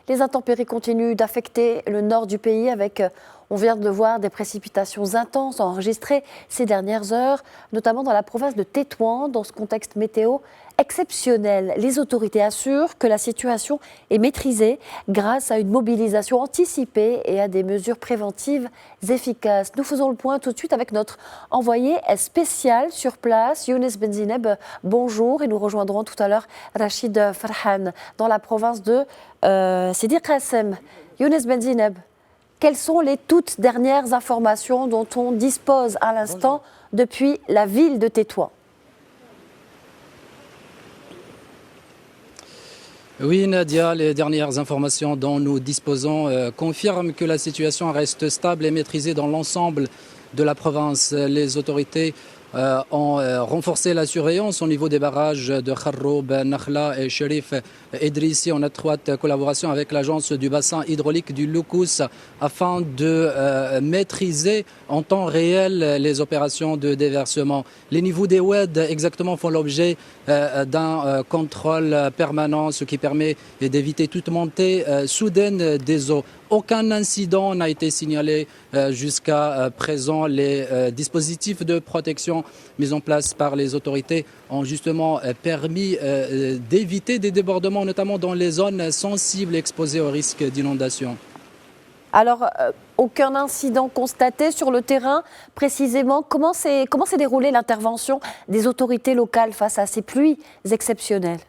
Les intempéries continuent d'affecter le nord du pays avec, on vient de le voir, des précipitations intenses enregistrées ces dernières heures, notamment dans la province de Tétouan. Dans ce contexte météo exceptionnel, les autorités assurent que la situation est maîtrisée grâce à une mobilisation anticipée et à des mesures préventives efficaces. Nous faisons le point tout de suite avec notre envoyé spécial sur place, Younes Benzineb. Bonjour, et nous rejoindrons tout à l'heure Rachid Farhan dans la province de Sidi Qassem. Younes Benzineb, quelles sont les toutes dernières informations dont on dispose à l'instant depuis la ville de Tétouan? Oui, Nadia, les dernières informations dont nous disposons confirment que la situation reste stable et maîtrisée dans l'ensemble de la province. Les autorités ont renforcé la surveillance au niveau des barrages de Kharroub, Nakhla et Sherif Idrissi en étroite collaboration avec l'agence du bassin hydraulique du Loukous afin de maîtriser en temps réel les opérations de déversement. Les niveaux des WED exactement font l'objet d'un contrôle permanent, ce qui permet d'éviter toute montée soudaine des eaux. Aucun incident n'a été signalé jusqu'à présent. Les dispositifs de protection mis en place par les autorités ont justement permis d'éviter des débordements, notamment dans les zones sensibles exposées au risque d'inondation. Alors, aucun incident constaté sur le terrain. Précisément, comment s'est déroulée l'intervention des autorités locales face à ces pluies exceptionnelles ?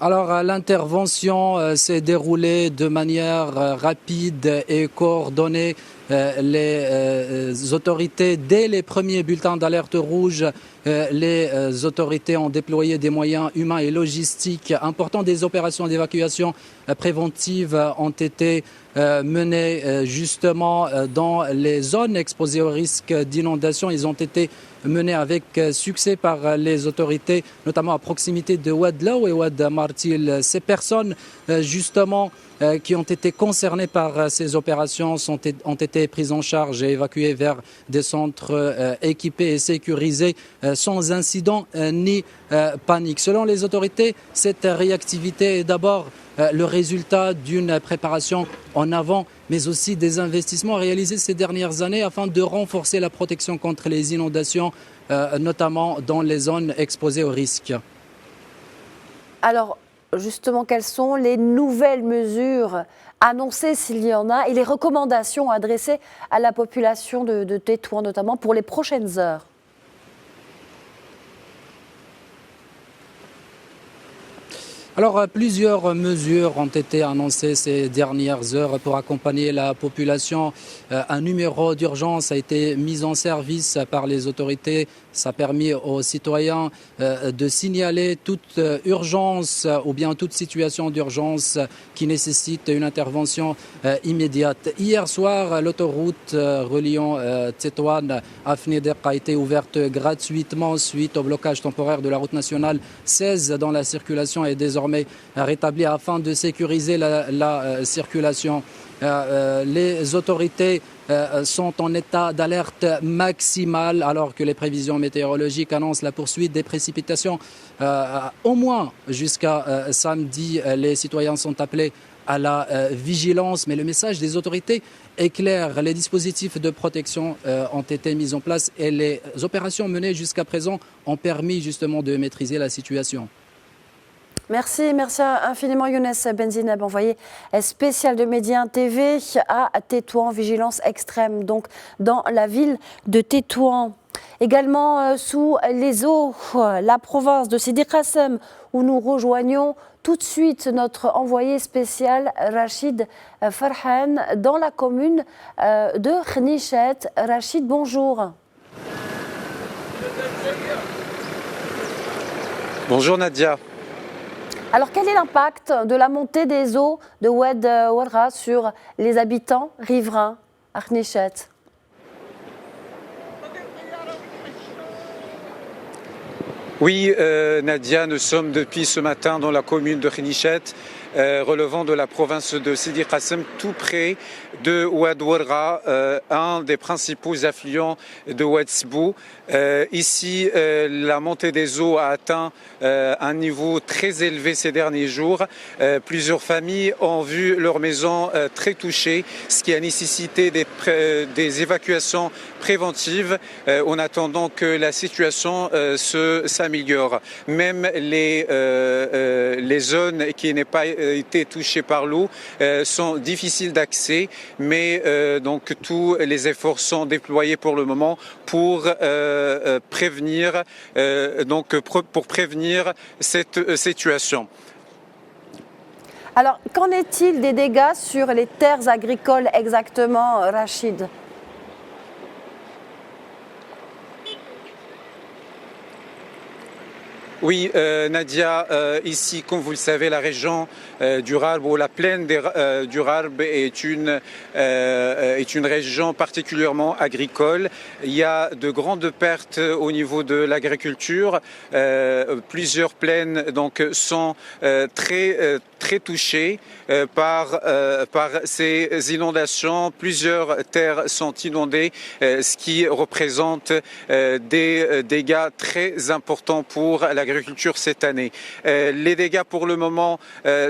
Alors, l'intervention s'est déroulée de manière rapide et coordonnée. Les autorités, dès les premiers bulletins d'alerte rouge, les autorités ont déployé des moyens humains et logistiques importants. Des opérations d'évacuation préventives ont été menées justement dans les zones exposées au risque d'inondation. Ils ont été menés avec succès par les autorités, notamment à proximité de Oued Laou et Oued Martil. Ces personnes, justement, qui ont été concernées par ces opérations ont été prises en charge et évacuées vers des centres équipés et sécurisés sans incident ni panique. Selon les autorités, cette réactivité est d'abord le résultat d'une préparation en avant, mais aussi des investissements réalisés ces dernières années afin de renforcer la protection contre les inondations, notamment dans les zones exposées au risque. Alors, justement, quelles sont les nouvelles mesures annoncées, s'il y en a, et les recommandations adressées à la population de Tétouan, notamment pour les prochaines heures ? Alors, plusieurs mesures ont été annoncées ces dernières heures pour accompagner la population. Un numéro d'urgence a été mis en service par les autorités. Ça a permis aux citoyens de signaler toute urgence ou bien toute situation d'urgence qui nécessite une intervention immédiate. Hier soir, l'autoroute reliant Tétouan à Fnidq a été ouverte gratuitement suite au blocage temporaire de la route nationale 16 dont la circulation est désormais rétablie afin de sécuriser la circulation. Les autorités sont en état d'alerte maximale alors que les prévisions météorologiques annoncent la poursuite des précipitations au moins jusqu'à samedi. Les citoyens sont appelés à la vigilance, mais le message des autorités est clair. Les dispositifs de protection ont été mis en place et les opérations menées jusqu'à présent ont permis justement de maîtriser la situation. Merci infiniment Younes Benzineb, envoyé spécial de Média TV à Tétouan, vigilance extrême donc dans la ville de Tétouan. Également sous les eaux, la province de Sidi Qassem où nous rejoignons tout de suite notre envoyé spécial Rachid Farhan dans la commune de Khnichet. Rachid, bonjour. Bonjour Nadia. Alors, quel est l'impact de la montée des eaux de Oued Ouarra sur les habitants riverains à Khnichet ? Oui, Nadia, nous sommes depuis ce matin dans la commune de Khénichet, relevant de la province de Sidi Qassem, tout près de Oued Ouergha, un des principaux affluents de Oued Sbou. Ici, la montée des eaux a atteint un niveau très élevé ces derniers jours. Plusieurs familles ont vu leur maison très touchée, ce qui a nécessité des évacuations préventives en attendant que la situation s'améliore. Même les zones qui n'aient pas été touchées par l'eau sont difficiles d'accès, mais donc tous les efforts sont déployés pour le moment pour prévenir cette situation. Alors, qu'en est-il des dégâts sur les terres agricoles exactement, Rachid ? Oui, Nadia, ici, comme vous le savez, la région du Rarb ou la plaine du Rarb est une région particulièrement agricole. Il y a de grandes pertes au niveau de l'agriculture. Plusieurs plaines donc sont très touchées par ces inondations. Plusieurs terres sont inondées, ce qui représente des dégâts très importants pour l'agriculture cette année. Les dégâts pour le moment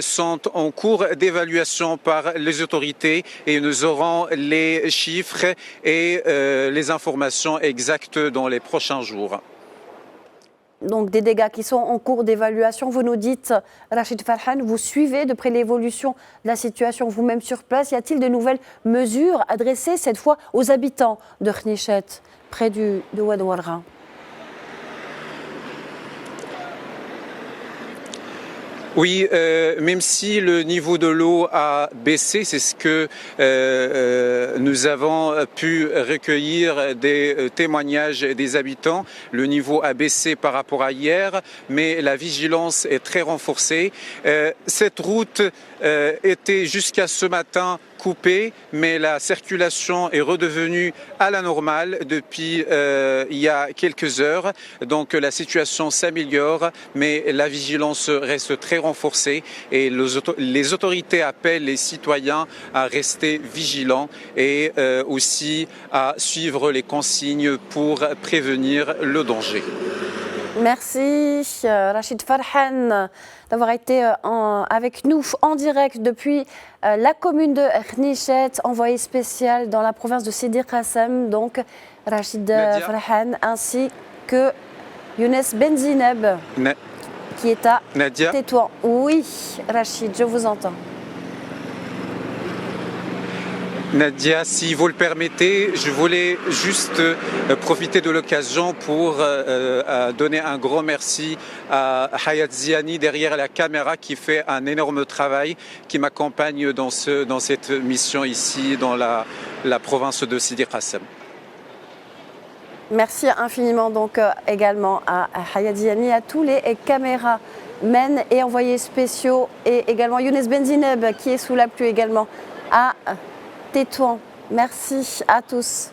sont en cours d'évaluation par les autorités et nous aurons les chiffres et les informations exactes dans les prochains jours. Donc des dégâts qui sont en cours d'évaluation. Vous nous dites, Rachid Farhan, vous suivez de près l'évolution de la situation vous-même sur place. Y a-t-il de nouvelles mesures adressées cette fois aux habitants de Khénichet, près de Oued Ouergha ? Oui, même si le niveau de l'eau a baissé, c'est ce que nous avons pu recueillir des témoignages des habitants. Le niveau a baissé par rapport à hier, mais la vigilance est très renforcée. Cette route était jusqu'à ce matin coupée, mais la circulation est redevenue à la normale depuis il y a quelques heures. Donc la situation s'améliore, mais la vigilance reste très renforcée et les autorités appellent les citoyens à rester vigilants et aussi à suivre les consignes pour prévenir le danger. Merci Rachid Farhan d'avoir été avec nous en direct depuis la commune de Khénichet, envoyé spécial dans la province de Sidi Qassem, donc Rachid Farhan, ainsi que Younes Benzineb qui est à Tétouan. Oui, Rachid, je vous entends. Nadia, si vous le permettez, je voulais juste profiter de l'occasion pour donner un grand merci à Hayat Ziani derrière la caméra qui fait un énorme travail, qui m'accompagne dans cette mission ici dans la province de Sidi Qassem. Merci infiniment donc également à Hayat Ziani, à tous les caméramens et envoyés spéciaux et également Younes Benzineb qui est sous la pluie également à Tétouan. Merci à tous.